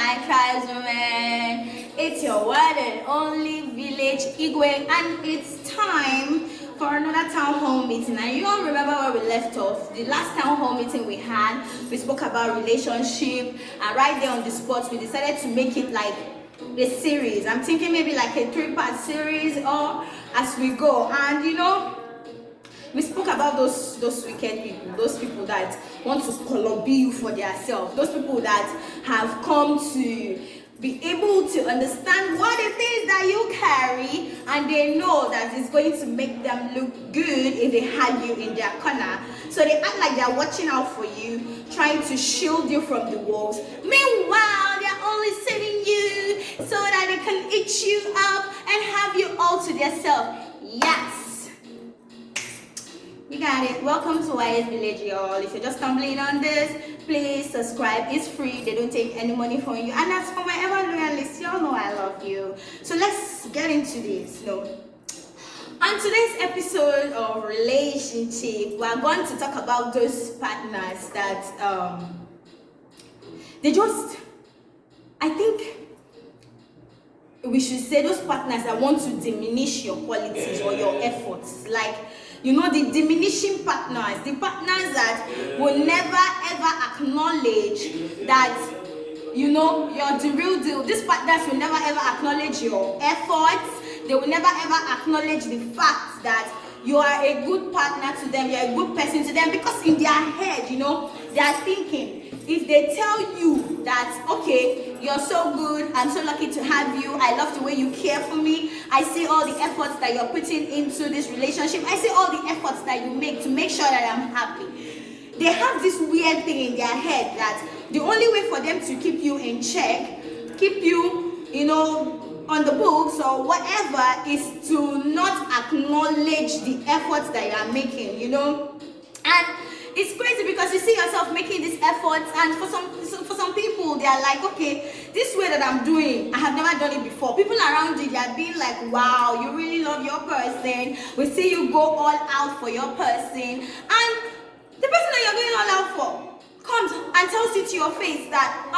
my tribeswoman. It's your one and only Village Igwe, and it's time for another town hall meeting. And you all remember where we left off. The last town hall meeting we had, we spoke about relationship, and right there on the spot, we decided to make it like a series. I'm thinking maybe like a 3-part series or as we go. And you know, we spoke about those wicked people, those people that want to color you for themselves, those people that have come to be able to understand what it is that you carry, and they know that it's going to make them look good if they had you in their corner. So they act like they're watching out for you, trying to shield you from the wolves. Meanwhile, they're only saving you so that they can eat you up and have you all to themselves. Yes. You got it. Welcome to YS Village, y'all. If you're just stumbling on this, please subscribe. It's free. They don't take any money from you. And as for my ever loyalists, y'all know I love you. So let's get into this. On today's episode of relationship, we're going to talk about those partners that I think we should say those partners that want to diminish your qualities or your efforts. Like, you know, the diminishing partners, the partners that will never ever acknowledge that, you know, you're the real deal. These partners will never ever acknowledge your efforts. They will never ever acknowledge the fact that you are a good partner to them, you're a good person to them, because in their head, you know, they are thinking, if they tell you that, okay, you're so good, I'm so lucky to have you, I love the way you care for me, I see all the efforts that you're putting into this relationship, I see all the efforts that you make to make sure that I'm happy. They have this weird thing in their head that the only way for them to keep you in check, keep you, you know, on the books or whatever, is to not acknowledge the efforts that you are making, you know. And it's crazy because you see yourself making these efforts, and for some people, they are like, okay, this way that I'm doing, I have never done it before. People around you, they are being like, wow, you really love your person. We see you go all out for your person, and the person that you're going all out for comes and tells you to your face that,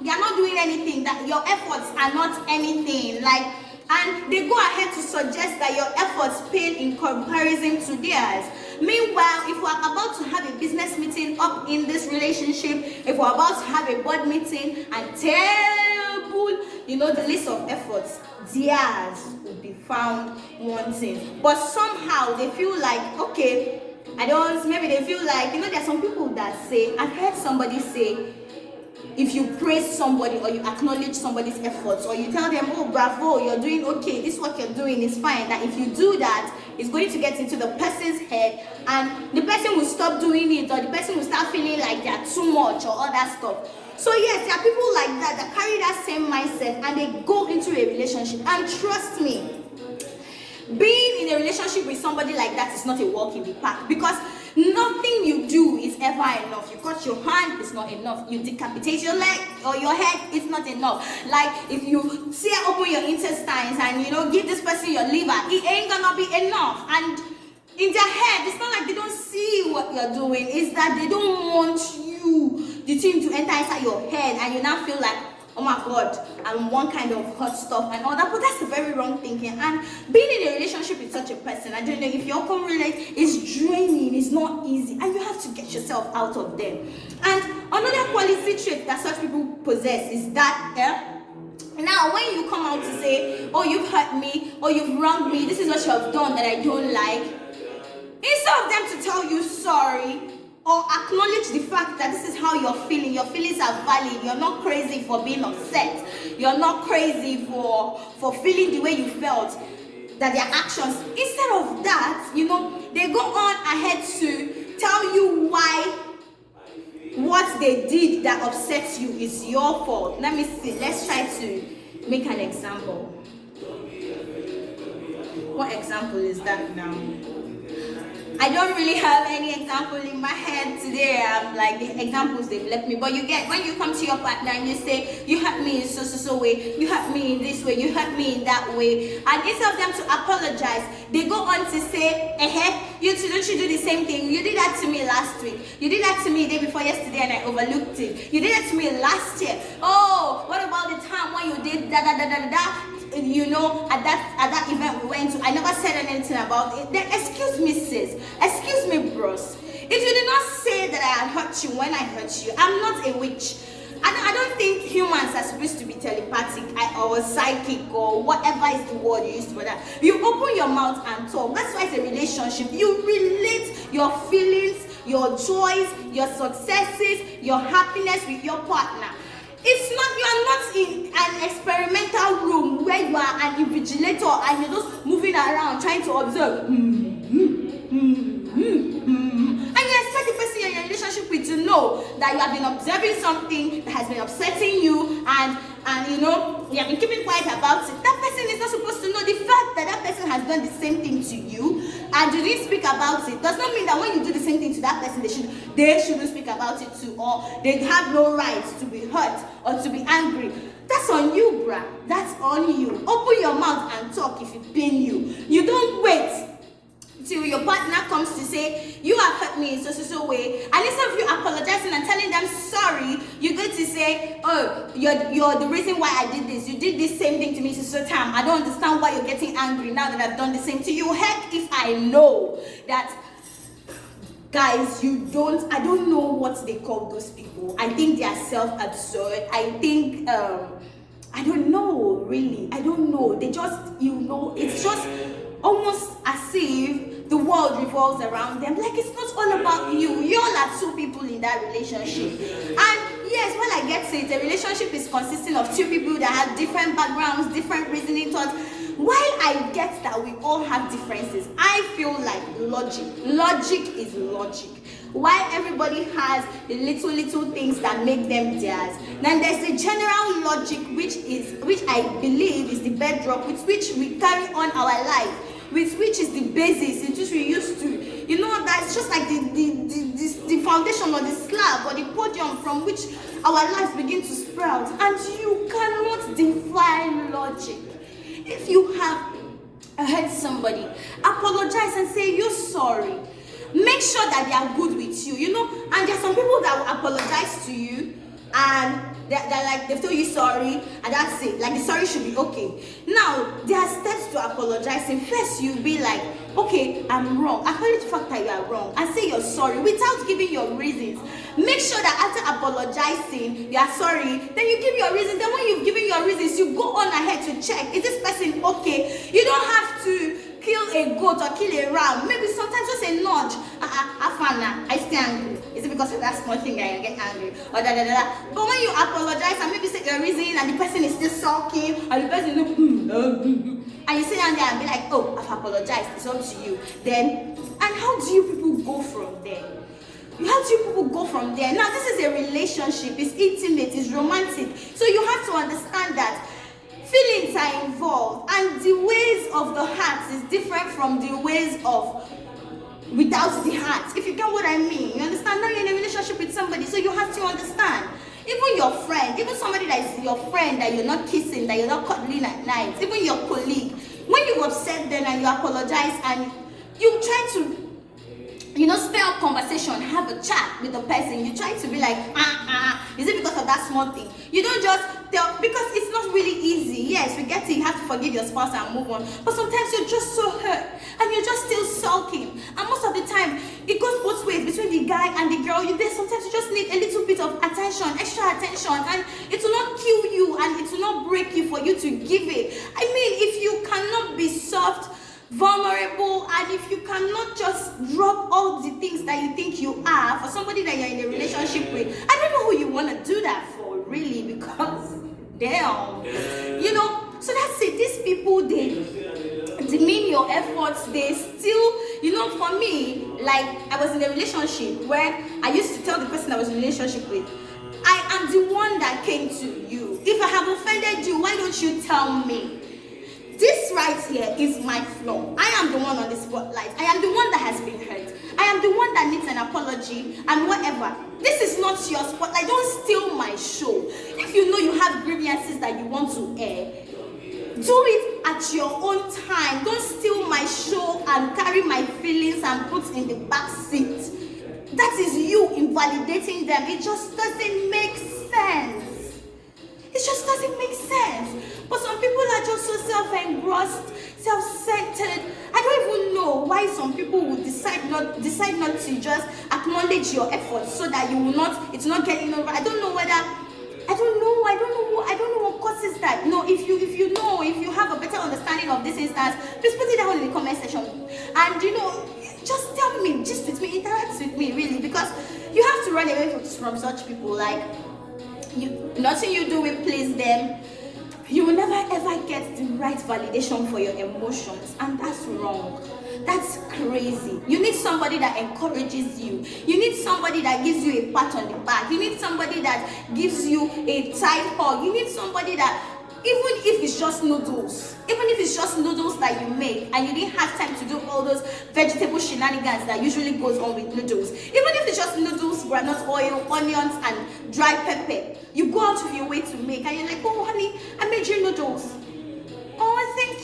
they are not doing anything, that your efforts are not anything, like, and they go ahead to suggest that your efforts pale in comparison to theirs. Meanwhile, if we're about to have a business meeting up in this relationship, if we're about to have a board meeting and table, you know, the list of efforts, theirs will be found wanting. But somehow they feel like, okay, maybe they feel like, you know, there are some people that say, I've heard somebody say, if you praise somebody or you acknowledge somebody's efforts, or you tell them, oh, bravo, you're doing okay, this what you're doing is fine, that if you do that, it's going to get into the person's head, and the person will stop doing it, or the person will start feeling like they're too much or all that stuff. So yes, there are people like that carry that same mindset, and they go into a relationship. And trust me, being in a relationship with somebody like that is not a walk in the park, because nothing you do is ever enough. You cut your hand, it's not enough. You decapitate your leg or your head, it's not enough. Like, if you tear open your intestines and, you know, give this person your liver, it ain't gonna be enough. And in their head, it's not like they don't see what you're doing, it's that they don't want you, the thing, to enter inside your head, and you now feel like, oh my God, I'm one kind of hot stuff and all that. But that's a very wrong thinking. And being in a relationship with such a person, I don't know if you all can relate, is draining, it's not easy, and you have to get yourself out of them. And another quality trait that such people possess is that, now when you come out to say, oh, you've hurt me, or you've wronged me, this is what you have done that I don't like, instead of them to tell you sorry, or acknowledge the fact that this is how you're feeling, your feelings are valid, you're not crazy for being upset, you're not crazy for feeling the way you felt, that their actions, instead of that, you know, they go on ahead to tell you why what they did that upsets you is your fault. Let me see, let's try to make an example. What example is that now? I don't really have any example in my head today. I'm like, the examples they've left me. But you get, when you come to your partner and you say, you hurt me in so way, you hurt me in this way, you hurt me in that way, and instead of them to apologize, they go on to say, you too, don't you do the same thing? You did that to me last week. You did that to me the day before yesterday and I overlooked it. You did that to me last year. Oh, what about at that event we went to, I never said anything about it. Then excuse me, sis. Excuse me, bros. If you did not say that I had hurt you when I hurt you, I'm not a witch. I don't think humans are supposed to be telepathic or psychic or whatever is the word you use for that. You open your mouth and talk. That's why it's a relationship. You relate your feelings, your joys, your successes, your happiness with your partner. It's not, you are not in an experimental room where you are an invigilator and you're just moving around trying to observe. And you expect the person you're in a relationship with to know that you have been observing something that has been upsetting you and you have been keeping quiet about it. That person is not supposed to know. The fact that that person has done the same thing to you and you didn't speak about it does not mean that when you do the same thing to that person, they shouldn't speak about it too, or they have no right to be hurt or to be angry. That's on you, bruh. That's on you. Open your mouth and talk if it pain you. You don't wait till your partner comes to say, you have hurt me in so way, and instead of you apologizing and telling them sorry, you go to say, oh, you're the reason why I did this. You did this same thing to me so time. I don't understand why you're getting angry now that I've done the same to you. Heck, if I know that, guys, I don't know what they call those people. I think they are self-absorbed. I think, I don't know, really. I don't know. They just, it's just almost as if the world revolves around them. Like, it's not all about you. You all are two people in that relationship. And yes, well, I get it. A relationship is consisting of two people that have different backgrounds, different reasoning thoughts. While I get that we all have differences, I feel like logic is logic. While everybody has the little things that make them theirs, then there's a general logic which I believe is the bedrock with which we carry on our life, with which is the basis in which we used to, that's just like the foundation or the slab or the podium from which our lives begin to sprout. And you cannot defy logic. If you have hurt somebody, apologize and say you're sorry. Make sure that they are good with you, and there are some people that will apologize to you and they're like, they've told you sorry and that's it. Like, the sorry should be okay. Now, there are steps to apologizing. First, you'll be like, okay, I'm wrong. Acknowledge the fact that you are wrong and say you're sorry without giving your reasons. Make sure that after apologizing, you are sorry, then you give your reasons. Then when you've given your reasons, you go on ahead to check, is this person okay? You don't have to kill a goat or kill a ram. Maybe sometimes just a nudge. Afana, I stay angry. Is it because of that small thing that you get angry? Or But when you apologize and maybe say your reason and the person is still sulking, and the person is and you sit down there and be like, oh, I've apologized, it's up to you. Then, and how do you people go from there? How do you people go from there? Now, this is a relationship, it's intimate, it's romantic. So you have to understand that feelings are involved, and the ways of the heart is different from the ways of without the heart. If you get what I mean, you understand? Now you're in a relationship with somebody, so you have to understand. Even your friend, even somebody that is your friend that you're not kissing, that you're not cuddling at night, even your colleague, when you upset them and you apologize and you try to spare up conversation, have a chat with the person, you try to be like, is it because of that small thing? You don't just tell, because it's not really easy. Yes, we get it, you have to forgive your spouse and move on. But sometimes you're just so hurt and you're just still sulking. And most of the time, it goes both ways between the guy and the girl. Sometimes you just need a little bit of attention, extra attention, and it will not kill you and it will not break you for you to give it. I mean, if you cannot be soft, vulnerable, and if you cannot just drop all the things that you think you are for somebody that you're in a relationship with, I don't know who you want to do that for, really, because damn, so that's it. These people, they demean your efforts. They still, for me, like, I was in a relationship where I used to tell the person I was in a relationship with, I am the one that came to you. If I have offended you, why don't you tell me? This right here is my flaw. I am the one on the spotlight. I am the one that has been hurt. I am the one that needs an apology and whatever. This is not your spotlight. Don't steal my show. If you know you have grievances that you want to air, do it at your own time. Don't steal my show and carry my feelings and put in the back seat. That is you invalidating them. It just doesn't make sense. It just doesn't make sense. But self-engrossed, self-centered. I don't even know why some people would decide not to just acknowledge your efforts so that it will not get over. I don't know what causes that. No, if you have a better understanding of this instance, please put it down in the comment section. And just tell me, just with me, interact with me, really, because you have to run away from such people. Like, nothing you do will please them. You will never ever get the right validation for your emotions, and that's wrong. That's crazy. You need somebody that encourages you. You need somebody that gives you a pat on the back. You need somebody that gives you a tight hug. You need somebody that, even if it's just noodles that you make and you didn't have time to do all those vegetable shenanigans that usually goes on with noodles, even if it's just noodles, groundnut oil, onions, and dry pepper, you go out of your way to make, and you're like, oh honey, I made you noodles. Oh, thank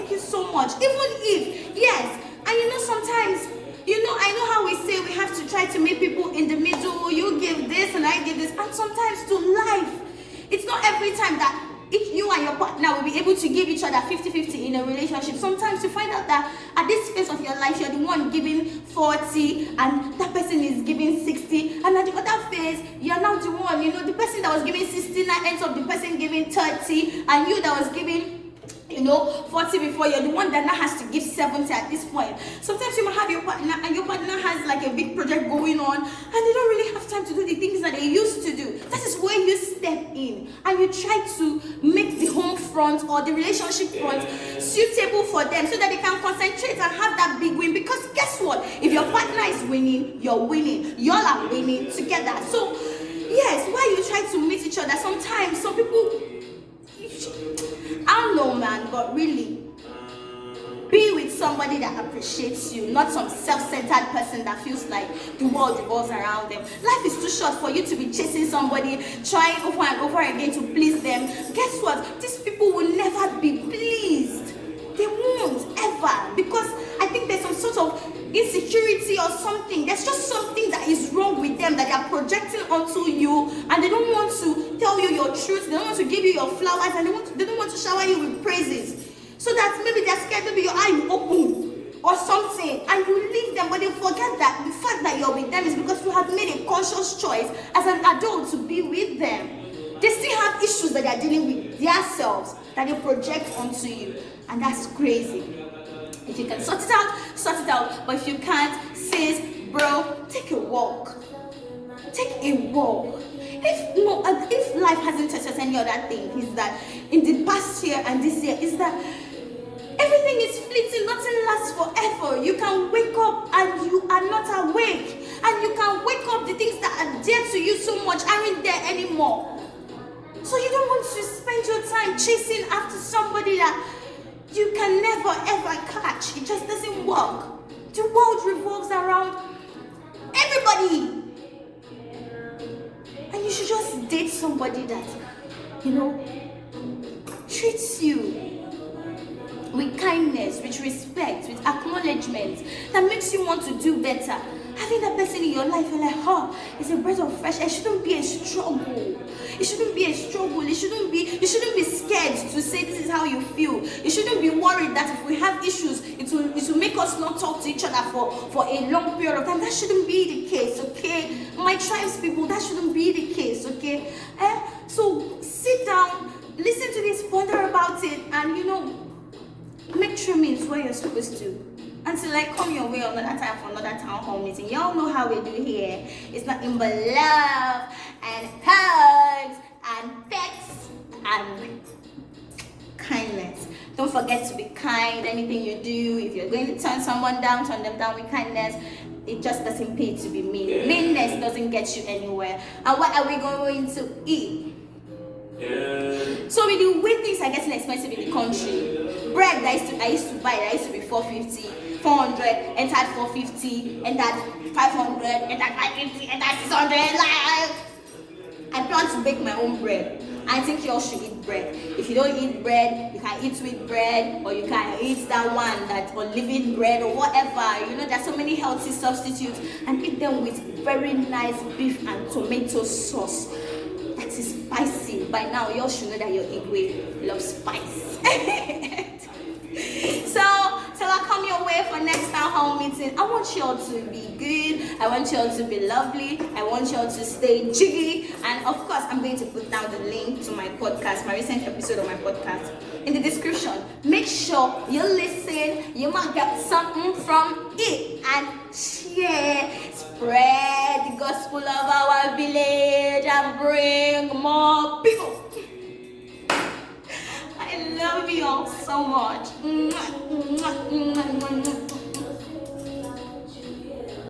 you so much. Even if, yes, and sometimes, I know how we say we have to try to meet people in the middle. You give this and I give this, and sometimes to life, it's not every time that if you and your partner will be able to give each other 50-50 in a relationship. Sometimes you find out that at this phase of your life, you're the one giving 40 and that person is giving 60, and at the other phase, you're now the one, the person that was giving 60 now ends up the person giving 30, and you that was giving 40 before, you're the one that now has to give 70 at this point. Sometimes you might have your partner, and your partner has like a big project going on, and they don't really have time to do the things that they used to do. That is where you step in and you try to make the home front or the relationship front suitable for them so that they can concentrate and have that big win. Because guess what? If your partner is winning, you're winning. Y'all are winning together. So yes, while you try to meet each other, sometimes some people, I don't know, man, but really, be with somebody that appreciates you, not some self-centered person that feels like the world revolves around them. Life is too short for you to be chasing somebody, trying over and over again to please them. Guess what? These people will never be pleased. They won't ever, because I think there's some sort of insecurity or something. There's just something that is wrong with them that they are projecting onto you, and they don't want to tell you your truth. They don't want to give you your flowers, and they don't want to shower you with praises, so that maybe they're scared, maybe your eye will open or something, and you leave them. But they forget that the fact that you're with them is because you have made a conscious choice as an adult to be with them. They still have issues that they're dealing with themselves that they project onto you, and that's crazy. If you can sort it out. But if you can't, sis, bro, take a walk. Take a walk. If life hasn't taught us any other thing, is that in the past year and this year, is that everything is fleeting, nothing lasts forever. You can wake up and you are not awake. And you can wake up, the things that are dear to you so much aren't there anymore. So you don't want to spend your time chasing after somebody that you can never ever catch. It just doesn't work. The world revolves around everybody. And you should just date somebody that, treats you with kindness, with respect, with acknowledgement, that makes you want to do better. Having that person in your life, you're like, it's a breath of fresh air. It shouldn't be a struggle. You shouldn't be scared to say this is how you feel. You shouldn't be worried that if we have issues, it will make us not talk to each other for a long period of time. That shouldn't be the case, okay? My tribes people, that shouldn't be the case, okay? So sit down, listen to this, ponder about it, and make true means what you're supposed to. Until I come your way another time for another town hall meeting. Y'all know how we do here. It's nothing but love and hugs and pets and kindness. Don't forget to be kind. Anything you do, if you're going to turn someone down, turn them down with kindness. It just doesn't pay to be mean. Meanness doesn't get you anywhere. And what are we going to eat? So with the way things are getting expensive in the country, bread that I used to buy, that used to be 450, 400, entered 450, entered 500, entered 550, entered 600. I plan to bake my own bread. I think you all should eat bread. If you don't eat bread, you can eat wheat bread, or you can eat that one that unleavened bread or whatever. There's so many healthy substitutes, and eat them with very nice beef and tomato sauce that is spicy. by now you all should know that your Igwe loves spice. So till I come your way for next town hall meeting, I want y'all to be good. I want y'all to be lovely. I want y'all to stay jiggy. And of course, I'm going to put down the link to my podcast, my recent episode of my podcast, in the description. Make sure you listen. You might get something from it and share. Spread the gospel of our village and bring more people. I love you all so much.